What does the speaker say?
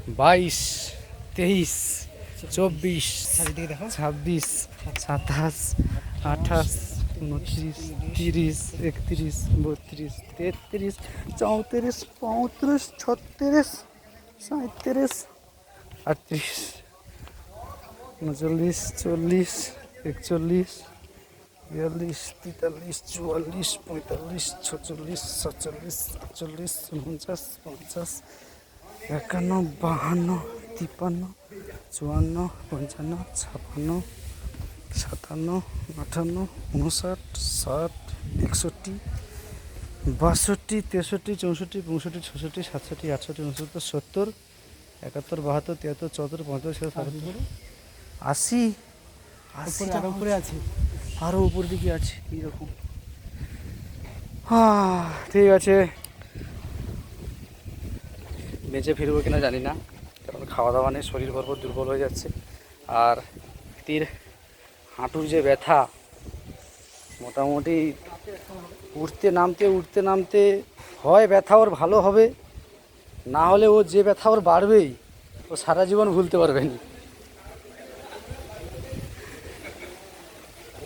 22, 23, 24, 26, 27, 28, 29, 30, 31, 32, 33, 34, 35, 36, 37, 38, 39, 40, 41, 42, 43, 44, 45, 46, 47, 48, 49, 50, 51, 52, 53, 54, 55, 56, 57, 58, 59, 60, 61, 62, 63, 64, 65, 66, 67, 68, 69, 70, 71, 72, 73, 74, 75, 76, 80, 80টা উপরে আছে, আরও উপর দিকে আছে এইরকম। ঠিক আছে, বেঁচে ফিরবো কিনা জানি না, কারণ খাওয়া দাওয়া নেই, শরীর ভরপুর দুর্বল হয়ে যাচ্ছে। আর তীর হাঁটুর যে ব্যথা, মোটামুটি উঠতে নামতে হয় ব্যথা ওর ভালো হবে, না হলে ও যে ব্যথা ওর বাড়বেই, ও সারা জীবন ভুলতে পারবেন।